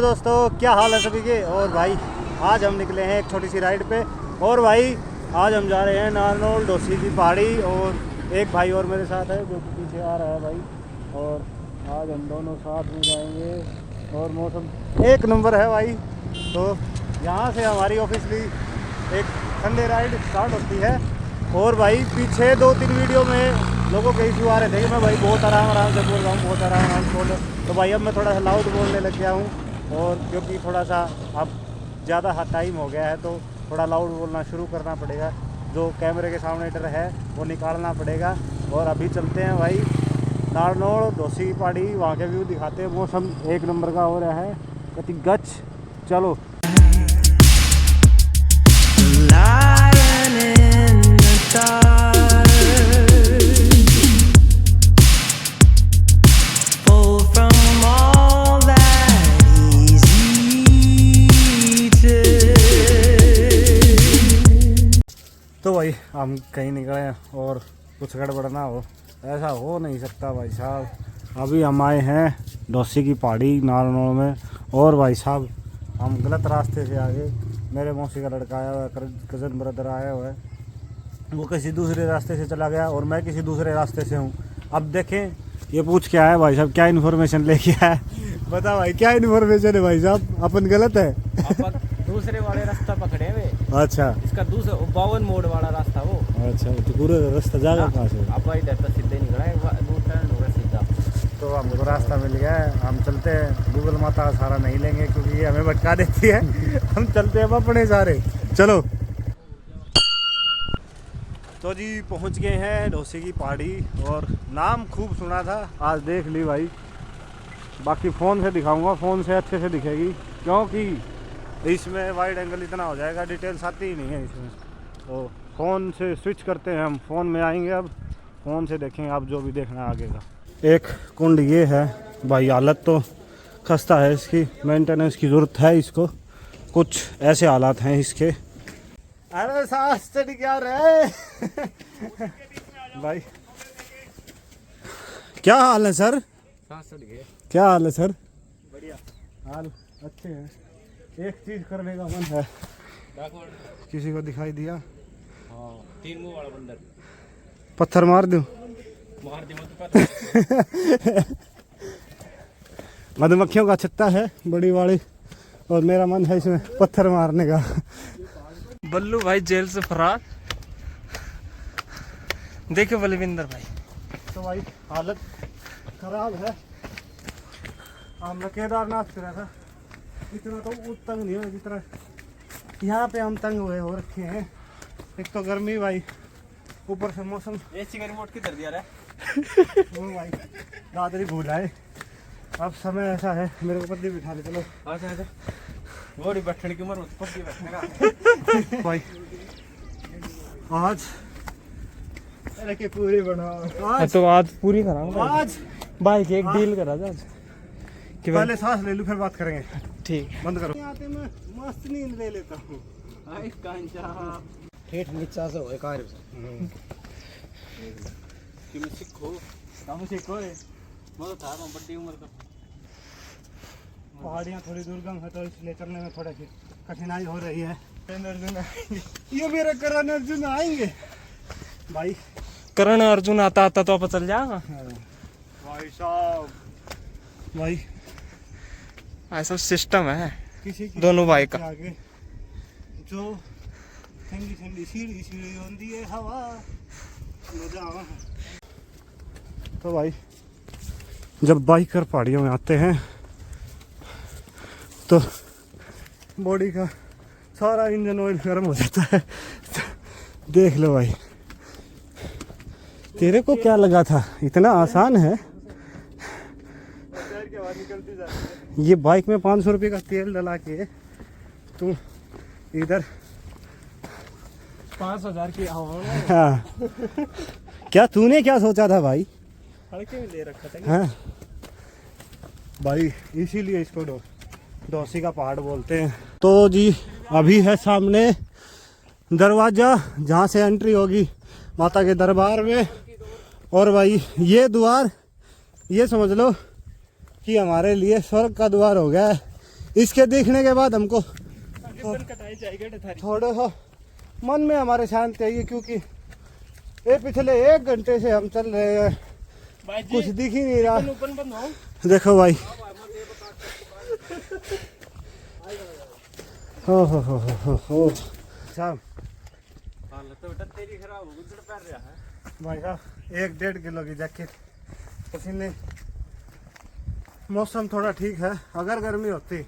दोस्तों, क्या हाल है सभी के। और भाई आज हम निकले हैं एक छोटी सी राइड पे। और भाई आज हम जा रहे हैं नारनौल डोसी की पहाड़ी। और एक भाई और मेरे साथ है जो कि पीछे आ रहा है भाई। और आज हम दोनों साथ में जाएंगे और मौसम एक नंबर है भाई। तो यहाँ से हमारी ऑफिसली एक संडे राइड स्टार्ट होती है। और भाई पीछे 2-3 वीडियो में लोगों के इशू आ रहे थे कि मैं भाई बहुत आराम से बोल रहा हूँ, बहुत आराम से बोल रहा हूँ। तो भाई अब मैं थोड़ा सा लाउड बोलने लग गया हूँ। और क्योंकि थोड़ा सा अब ज़्यादा टाइम हो गया है तो थोड़ा लाउड बोलना शुरू करना पड़ेगा। जो कैमरे के सामने डर है वो निकालना पड़ेगा। और अभी चलते हैं भाई नारनौल डोसी की पहाड़ी, वहाँ के व्यू दिखाते हैं। मौसम एक नंबर का हो रहा है कति गच। चलो तो भाई हम कहीं निकले और कुछ गड़बड़ ना हो, ऐसा हो नहीं सकता भाई साहब। अभी हम आए हैं डोसी की पहाड़ी नारनौल में। और भाई साहब हम गलत रास्ते से आगे, मेरे मौसी का लड़का आया हुआ है, कज़न ब्रदर आया हुआ है, वो किसी दूसरे रास्ते से चला गया और मैं किसी दूसरे रास्ते से हूँ। अब देखें ये पूछ के आया भाई साहब क्या इन्फॉर्मेशन लेके आया। बता भाई क्या इन्फॉर्मेशन है भाई साहब। अपन गलत है, अपन दूसरे वाले रास्ता पकड़े हुए। अच्छा इसका दूसरा 52 मोड़ वाला रास्ता वो। अच्छा तो पूरा रास्ता जाएगा कहाँ से? अब इधर तो सीधे निकला है, टर्न होगा सीधा। तो हमको रास्ता मिल गया है, हम चलते हैं। गूगल माता का सहारा नहीं लेंगे क्योंकि ये हमें भटका देती है। हम चलते हैं अपने सारे। चलो तो जी पहुंच गए हैं डोसी की पहाड़ी। और नाम खूब सुना था, आज देख ली भाई। बाकी फ़ोन से दिखाऊंगा, फ़ोन से अच्छे से दिखेगी क्योंकि इसमें वाइड एंगल इतना हो जाएगा, डिटेल्स आती ही नहीं है इसमें। तो फ़ोन से स्विच करते हैं हम, फ़ोन में आएंगे अब, फ़ोन से देखेंगे आप जो भी देखना है आगे का। एक कुंड ये है भाई, हालत तो खस्ता है इसकी, मेंटेनेंस की ज़रूरत है इसको। कुछ ऐसे हालात हैं इसके। अरे सांस चढ़ क्या रहे भाई, क्या हाल है सर? क्या हाल है सर? बढ़िया हाल अच्छे हैं। एक चीज करने का मन है, किसी को दिखाई दिया? हाँ, 3 मुंह वाला बंदर। पत्थर मार दूं? मार दे मत। मधुमक्खियों का छत्ता है बड़ी वाली, और मेरा मन है इसमें पत्थर मारने का। बल्लू भाई जेल से फरार। देखो बलविंदर भाई। तो भाई हालत खराब है। मैं केदारनाथ पे रहा था, इतना तो तंग नहीं है जितना यहाँ पे हम तंग हुए हो रखे हैं। एक तो गर्मी भाई, ऊपर से मौसम। एसी का रिमोट किधर दिया रे? वो भाई दादरी भूल आए। अब समय ऐसा है, मेरे को पत्नी बिठा ले चलो। अच्छा घोड़ी बैठने की उम्र पत्ती बैठने का। भाई आज अरे के पूरी बनाओ आज, तो आज पूरी कराऊंगा आज भाई की एक डील करा जा कि पहले सांस ले लूं फिर बात करेंगे। ठीक बंद करो। आते मैं मस्त नींद ले लेता हूँ। आई कांचा ठेठ नीचा से होए कार कि मैं सीखो काम सीखो है। मैं था बड़ी उम्र का। पहाड़ियाँ थोड़ी दुर्गम है तो इसलिए चलने में थोड़ा कठिनाई हो रही है। ये मेरा करण अर्जुन आएंगे भाई। करण अर्जुन आता तो आप चल जाएगा भाई साहब। भाई ऐसा सिस्टम है किसी की दोनों भाई का। आगे जो ठंडी ठंडी सीढ़ी सीढ़ी होती है हवा मजा आवा। तो भाई जब बाइकर पहाड़ियों में आते हैं तो बॉडी का सारा इंजन ऑयल गर्म हो जाता है। देख लो भाई, तेरे को क्या लगा था इतना आसान है? ये बाइक में 500 रुपये का तेल डला के तू इधर 5000 की हवा। हाँ क्या तूने क्या सोचा था भाई? हल्के में ले रखा था। हाँ भाई इसीलिए इसको डोसी का पहाड़ बोलते हैं। तो जी अभी है सामने दरवाज़ा जहाँ से एंट्री होगी माता के दरबार में। और भाई ये द्वार ये समझ लो कि हमारे लिए स्वर्ग का द्वार हो गया है। इसके देखने के बाद हमको कटाई जाएगा थोड़ा सा मन में हमारे शांति आई है, क्योंकि ये पिछले 1 घंटे से हम चल रहे हैं, कुछ दिख ही नहीं रहा। देखो भाई, हो साहब तेरी खराब हो गुजर पैर रहा है भाई साहब, 1-1.5 किलो की जैकेट, पसीने। मौसम थोड़ा ठीक है, अगर गर्मी होती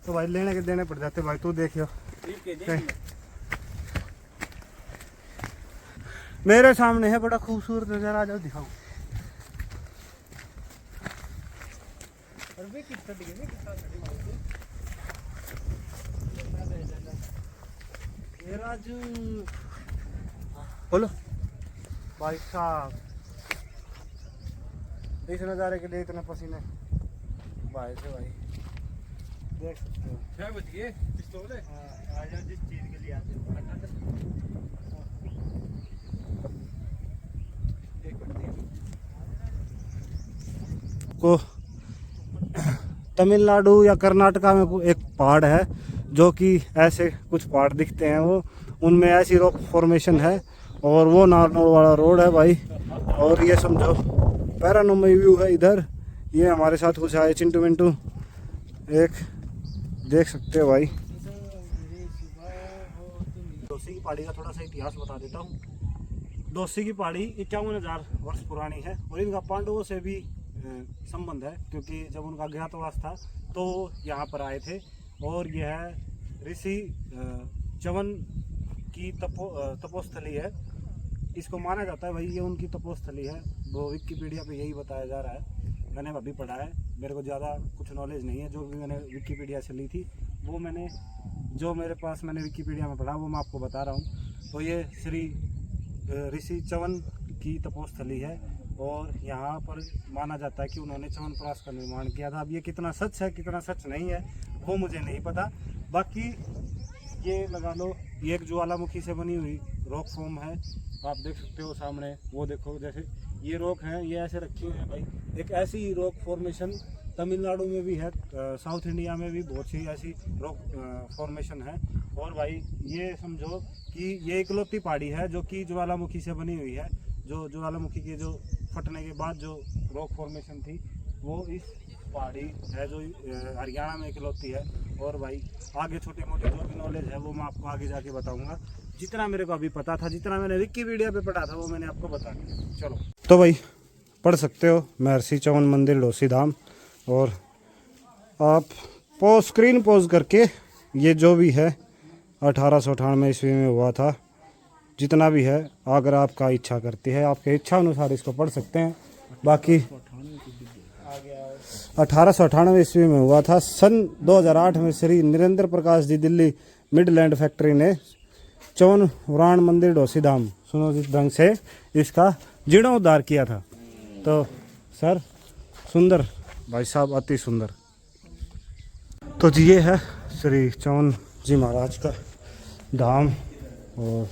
तो भाई लेने के देने पड़ जाते। भाई तू देखियो, मेरे सामने है बड़ा खूबसूरत नजारा, आ जाओ दिखाऊं। राजू बोलो भाई साहब, इस नज़ारे के लिए इतने पसीने भाई से भाई देख सकते हो। क्या बच गए पिस्तौल है? आ जाओ, जिस चीज़ के लिए आते हो। को तमिलनाडु या कर्नाटका में एक पहाड़ है जो कि ऐसे कुछ पहाड़ दिखते हैं, वो उनमें ऐसी रॉक फॉर्मेशन है, और वो नारनौल वाला रोड है भाई। और ये समझो पैरानॉर्मल व्यू है इधर। ये हमारे साथ कुछ आए चिंटू मिंटू, एक देख सकते हो भाई। दोसी की पहाड़ी का थोड़ा सा इतिहास बता देता हूँ। दोसी की पहाड़ी 51,000 वर्ष पुरानी है, और इनका पांडवों से भी संबंध है, क्योंकि जब उनका ज्ञातवास था तो यहाँ पर आए थे। और यह ऋषि च्यवन की तपोस्थली है। इसको माना जाता है भाई ये उनकी तपोस्थली है, वो विकिपीडिया पे यही बताया जा रहा है। मैंने अभी पढ़ा है, मेरे को ज़्यादा कुछ नॉलेज नहीं है, जो भी मैंने विकिपीडिया से ली थी वो मैंने विकिपीडिया में पढ़ा वो मैं आपको बता रहा हूँ। तो ये श्री ऋषि च्यवन की तपोस्थली है, और यहाँ पर माना जाता है कि उन्होंने च्यवनप्राश का निर्माण किया था। अब ये कितना सच है कितना सच नहीं है वो मुझे नहीं पता। बाकी ये लगा लो, ये एक ज्वालामुखी से बनी हुई रॉक फॉर्म है, आप देख सकते हो सामने। वो देखो जैसे ये रॉक है, ये ऐसे रखी हुई है भाई। एक ऐसी रॉक फॉर्मेशन तमिलनाडु में भी है, साउथ इंडिया में भी बहुत सी ऐसी रॉक फॉर्मेशन है। और भाई ये समझो कि ये इकलौती पहाड़ी है जो कि ज्वालामुखी से बनी हुई है। जो ज्वालामुखी के जो फटने के बाद जो रॉक फॉर्मेशन थी वो इस पहाड़ी है, जो हरियाणा में इकलौती है। और भाई आगे छोटे मोटे जो भी नॉलेज है वो मैं आपको आगे जाके बताऊंगा। जितना मेरे को अभी पता था, जितना मैंने विकिपीडिया पे पढ़ा था वो मैंने आपको बता दिया। चलो तो भाई पढ़ सकते हो महर्षि च्यवन मंदिर डोसी धाम। और आप स्क्रीन पॉज करके ये जो भी है 1898 ईस्वी में हुआ था, जितना भी है, अगर आपका इच्छा करती है आपके इच्छा अनुसार इसको पढ़ सकते हैं। बाकी 1898 ईस्वी में हुआ था। सन 2008 में श्री नरेंद्र प्रकाश जी दिल्ली मिडलैंड फैक्ट्री ने च्यवनप्राश मंदिर डोसी धाम सुनो जिस ढंग से इसका जीर्णोद्धार किया था। तो सर सुंदर भाई साहब, अति सुंदर। तो जी ये है श्री च्यवन जी महाराज का धाम, और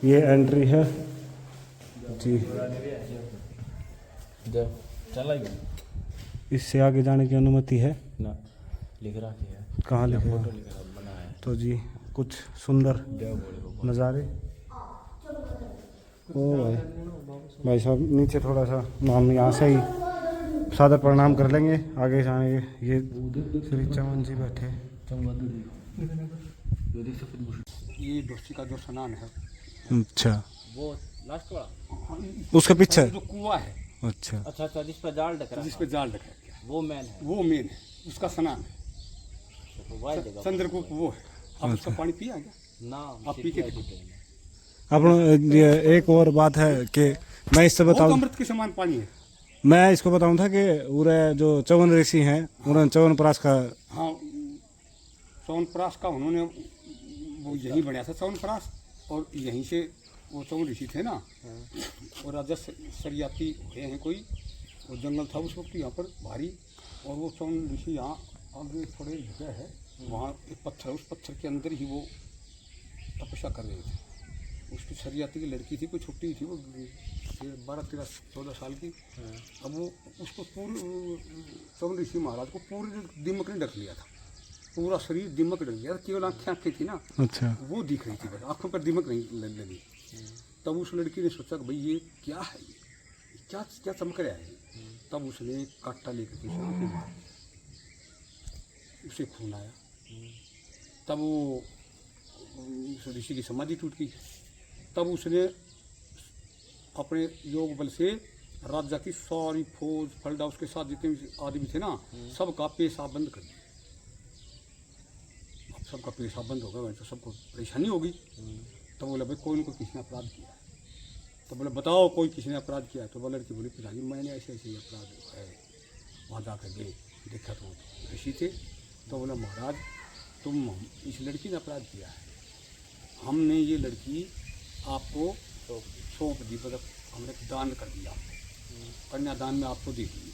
ये एंट्री है जी। चला इससे आगे जाने की अनुमति है ना, लिख रहा है कहाँ लिखा है? बना है। तो जी कुछ सुंदर नज़ारे। ओ भाई साहब नीचे थोड़ा सा हम यहाँ से ही सादर प्रणाम कर लेंगे, आगे जाएंगे। ये श्री च्यवन जी बैठे। ये डोसी का जो स्नान है, अच्छा वो लास्ट वाला उसके पीछे जो कुआं है, अच्छा अच्छा जिस पर जाल ढक रहा जिस पे जाल रखा है, वो मैन है। वो मेन है, उसका स्नान है। तो वही जगह चंद्रकूप वो है। आप उसका पानी पिया क्या? ना आप पी के अब एक और बात है कि मैं इससे वो बताऊं, अमृत के समान पानी है। मैं इसको बताऊं था कि उरे जो च्यवन ऋषि हैं उन्होंने च्यवनप्राश का हाँ, च्यवनप्राश का उन्होंने वो यहीं बनाया था च्यवनप्राश, और यहीं से वो च्यवन ऋषि थे ना, और राजा सरियाती हुए हैं कोई, वो जंगल था उस वक्त यहाँ पर भारी, और वो च्यवन ऋषि यहाँ आगे थोड़े जगह है, वहाँ एक पत्थर है, उस पत्थर के अंदर ही वो तपस्या कर रहे थे। उसकी शरीयती की लड़की थी, कोई छुट्टी थी, वो 12-13-14 साल की। अब वो उसको पूरे चौन ऋषि महाराज को पूरे दिमक ने ढक लिया था, पूरा शरीर दिमक ढक लिया था, केवल आँखें थी ना, अच्छा। वो दिख रही थी, बस आँखों पर दिमक नहीं लगी। तब उस लड़की ने सोचा कि भाई ये क्या है, ये क्या क्या चमक रहा है। तब उसने कांटा लेकर के उसे आँख में मारा, उसे खून आया। तब वो उस ऋषि की समाधि टूट गई। तब उसने अपने योग बल से राजा की सारी फौज फलदा उसके साथ जितने भी आदमी थे ना, सबका पेशाब बंद कर दिया। अब सबका पेशाब बंद हो गया, वैसे तो सबको परेशानी होगी। तो बोला भाई कोई न कोई किसी ने अपराध किया है। तो बोले बताओ कोई किसी ने अपराध किया है। तो बोला लड़की बोली पिताजी मैंने ऐसे ऐसे अपराध है। वहाँ जा कर गए, देखा तो ऋषि थे। तो बोला महाराज तुम इस लड़की ने अपराध किया है, हमने ये लड़की आपको सौंप दी, मतलब हमने दान कर दिया, कन्यादान में आपको दे दी।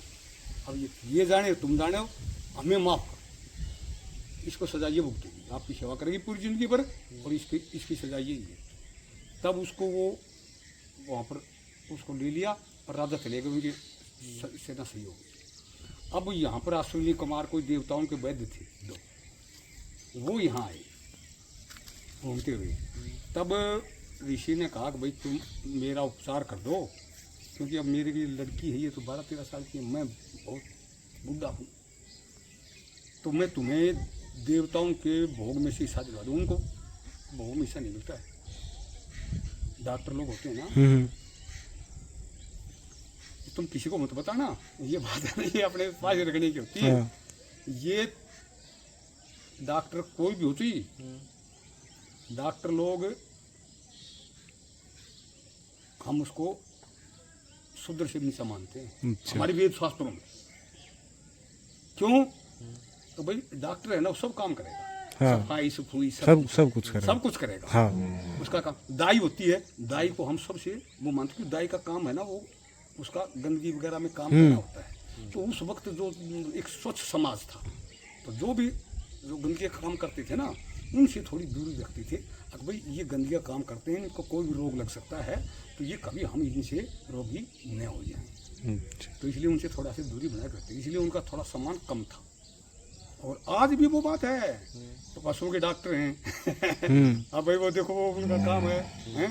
अब ये जाने तुम जाने हो, हमें माफ करो, इसको सजा ये भुगतेगी, आपकी सेवा करेगी पूरी जिंदगी भर, और इसकी सजा यही है। तब उसको वो वहाँ पर उसको ले लिया और राजा चले गए, उनकी सेना सही हो गई। अब यहाँ पर अश्विनी कुमार कोई देवताओं के वैद्य थे दो, वो यहाँ आए घूमते हुए। तब ऋषि ने कहा कि भाई तुम मेरा उपचार कर दो, क्योंकि अब मेरी लड़की है, ये तो 12-13 साल की है, मैं बहुत बुढ़ा हूँ, तो मैं तुम्हें देवताओं के भोग में से हिस्सा दिलवा दूँ। उनको भोग में हिस्सा नहीं मिलता है, डॉक्टर लोग होते हैं ना, तुम किसी को मत बताना, ये बात नहीं अपने पास रखने की होती है। ये डॉक्टर कोई भी होती, डॉक्टर लोग हम उसको शुद्र से नीचा मानते हैं हमारे वेद शास्त्रों में। क्यों? तो भाई डॉक्टर है ना, वो सब काम करेगा, सफाई सफाई सब कुछ करेगा। हाँ। उसका काम दाई होती है, दाई को हम सबसे वो मानते हैं, दाई का काम है ना वो उसका गंदगी वगैरह में काम करना होता है। तो उस वक्त जो एक स्वच्छ समाज था, तो जो गंदगी का काम करते थे ना, उनसे थोड़ी दूरी रखते थे। अब भाई ये गंदगी काम करते हैं, इनको कोई भी रोग लग सकता है, तो ये कभी हम इनसे रोगी न हो जाएं, तो इसलिए उनसे थोड़ा सी दूरी बनाए रखते, इसलिए उनका थोड़ा सम्मान कम था। और आज भी वो बात है, तो पशुओं के डॉक्टर हैं अब भाई वो देखो वो उनका काम है?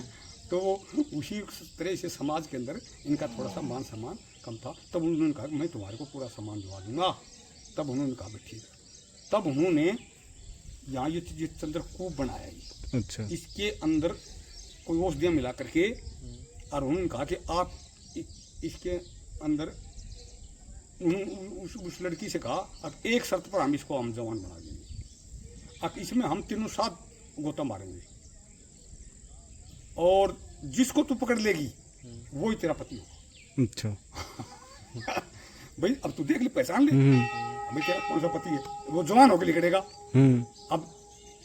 तो वो उसी तरह से समाज के अंदर इनका थोड़ा सा मान सम्मान कम था। तब उन्होंने कहा मैं तुम्हारे को पूरा सम्मान दिवा दूंगा। तब उन्होंने कहा भाई ठीक है। तब उन्होंने यहाँ ये चंद्रकूप बनाया ये। अच्छा। इसके अंदर कोई औषधियाँ मिला करके, और उन्होंने कहा कि आप इसके अंदर उस लड़की से कहा अब एक शर्त पर हम इसको हम जवान बना देंगे, अब इसमें हम तीनों साथ गोता मारेंगे, और जिसको तू पकड़ लेगी वो ही तेरा पति होगा। अच्छा। भाई अब तू देख ले, पहचान ले, भाई तेरा कौन सा पति है, वो जवान होकर निकलेगा। अब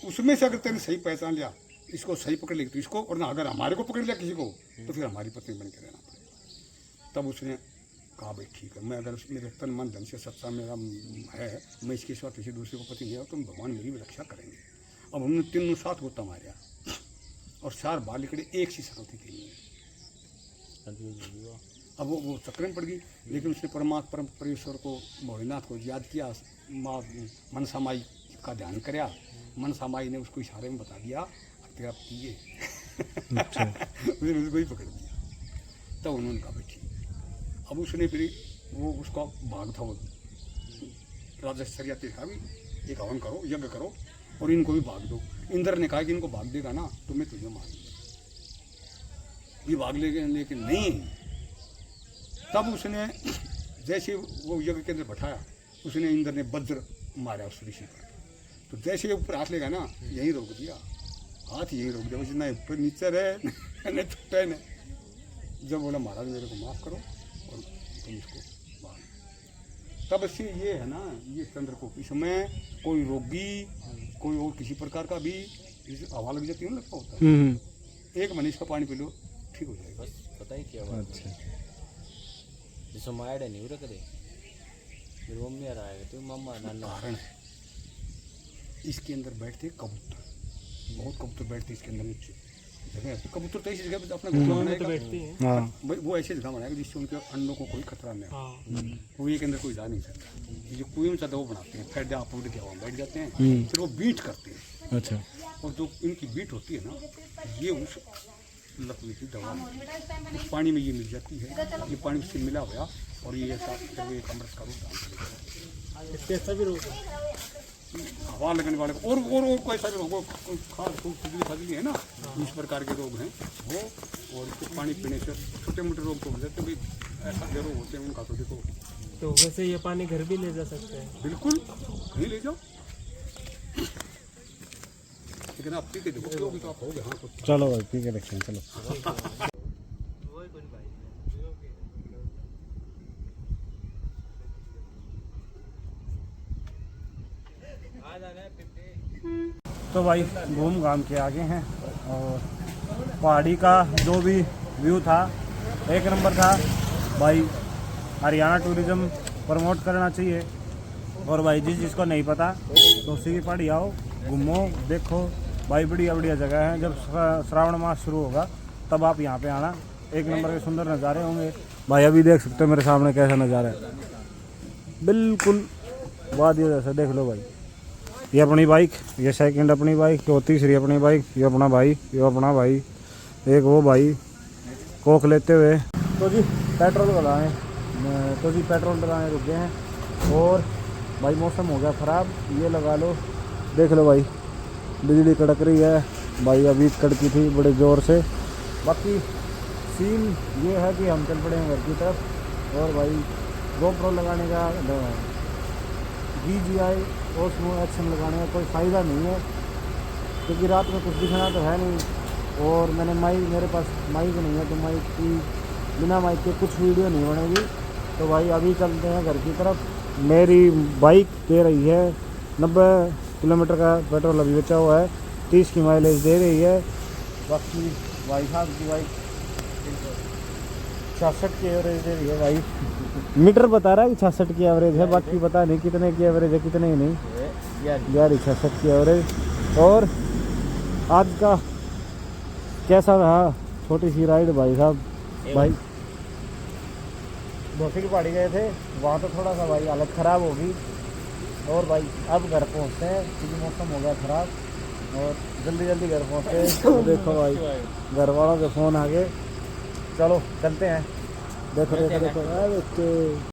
उसमें से अगर तेने सही पहचान लिया, इसको सही पकड़ लेगी तो इसको, और ना अगर हमारे को पकड़ लिया किसी को, तो फिर हमारी पत्नी बन के रहना पड़ेगा। तब उसने कहा भाई ठीक है, मैं अगर मेरे तन मन धन से सच्चा मेरा है, मैं इसके सिवा किसी दूसरे को पति नहीं है, तो भगवान मेरी भी रक्षा करेंगे। अब हमने तीनों साथ गोता मारा और 4 बाल निकले, एक सी सकती थी। अब वो चक्कर में पड़ गई, लेकिन उसने परमात्मा परमेश्वर को, भोलेनाथ को याद किया, माँ मनसा माई का ध्यान कराया, मनसा माई ने उसको इशारे में बता दिया तेरा पति ये उसने उसको ही पकड़ दिया। तब उन्होंने कहा भाई ठीक। अब उसने फिर वो उसका भाग था, वो राजा शरियाती था भी, एक हवन करो, यज्ञ करो और इनको भी भाग दो। इंद्र ने कहा कि इनको भाग देगा ना तो मैं तुझे मार दूंगा, ये भाग लेकिन नहीं। तब उसने जैसे वो यज्ञ के अंदर बैठाया, उसने इंद्र ने वज्र मारा उस ऋषि पर, तो जैसे ये ऊपर हाथ लेगा ना, यहीं रोक दिया, हाथ यहीं रोक दिया, न ऊपर नीचे रहे न छुट्टे न। जब बोला महाराज मेरे को माफ़ करो और तुम इसको बांध। तब से ये है ना, ये चंद्रकूप, इसमें कोई रोगी, कोई और किसी प्रकार का भी हवा लग जाती है ना, लगता होता है, 1 महीने इसका पानी पी लो ठीक हो जाएगा। बस पता ही क्या बात है, जैसे मायड़ नहीं रख दे, मेरी मम्मी आ रहा है तो मम्मा नाना। कारण है इसके अंदर बैठते कबूतर, बहुत कबूतर बैठते इसके अंदर नीचे, जगह कबूतर तो ऐसी जगह पे अपना घोंसला बनाएगा, हाँ वो ऐसी जगह बनाएगा जिससे उनके अंडों को कोई खतरा नहीं हो, कुएं के अंदर कोई जा नहीं सकता। जो कुएं में चाहता वो बनाते हैं, फिर आप उड़ के हवा में बैठ जाते हैं, फिर वो बीट करते हैं। अच्छा और जो इनकी बीट होती है ना, ये उस लकड़ी की दवा उस पानी में ये मिल जाती है, ये पानी से मिला हुआ और ये ऐसा जब एक अमृत का रूप धारण करेगा। इसके सभी रूप हवा लगने वाले और कोई ऐसा भी रोग खास खुजली फजली है ना, इस प्रकार के रोग हैं वो, और इसको पानी पीने से छोटे मोटे रोग तो हो जाते हैं, ऐसा जो रोग होते हैं उनका तो देखो। तो वैसे ये पानी घर भी ले जा सकते हैं? बिल्कुल नहीं ले जाओ, लेकिन आप पी के देखो क्योंकि तो आप हो गए। हाँ कुछ चलो भाई पी के देखते हैं, चलो। तो भाई घूम घाम के आगे हैं और पहाड़ी का जो भी व्यू था एक नंबर था भाई। हरियाणा टूरिज़्म प्रमोट करना चाहिए, और भाई जिसको नहीं पता तो उसी की पहाड़ी आओ, घूमो, देखो भाई, बढ़िया बढ़िया जगह है। जब श्रावण मास शुरू होगा तब आप यहाँ पे आना, एक नंबर के सुंदर नज़ारे होंगे भाई। अभी देख सकते हो मेरे सामने कैसा नज़ारा है, बिल्कुल वादियों जैसा। देख लो भाई, ये अपनी बाइक, ये सेकंड अपनी बाइक, वो तीसरी अपनी बाइक, ये अपना भाई, ये अपना भाई, एक वो भाई कोक लेते हुए। तो जी पेट्रोल डलाएँ, तो जी पेट्रोल डलाने रुक गए हैं, और भाई मौसम हो गया ख़राब। ये लगा लो, देख लो भाई, बिजली कड़क रही है भाई, अभी कड़की थी बड़े ज़ोर से। बाकी सीन ये है कि हम चल पड़े हैं घर की तरफ, और भाई GoPro लगाने का, DJI ओस्मो एक्शन लगाने का कोई फ़ायदा नहीं है, क्योंकि रात में कुछ दिखना तो है नहीं, और मैंने मेरे पास माइक नहीं है, तो माइक की बिना माइक के कुछ वीडियो नहीं बनेगी। तो भाई अभी चलते हैं घर की तरफ। मेरी बाइक दे रही है 90 किलोमीटर का पेट्रोल अभी बचा हुआ है, 30 की माइलेज दे रही है। बाकी भाई साहब की बाइक 66 की एवरेज दे रही है भाई, मीटर बता रहा है कि 66 की एवरेज है, बाकी पता नहीं कितने की एवरेज है कितने नहीं यार, 66 की एवरेज। और आज का कैसा रहा छोटी सी राइड भाई साहब। भाई दोषी की पहाड़ी गए थे, वहाँ तो थोड़ा सा भाई हालत ख़राब होगी, और भाई अब घर पहुँचते हैं क्योंकि मौसम हो गया ख़राब, और जल्दी जल्दी घर पहुँचते हैं। देखो भाई घर वालों के फ़ोन आ गए, चलो चलते हैं। देखो देखो देखो,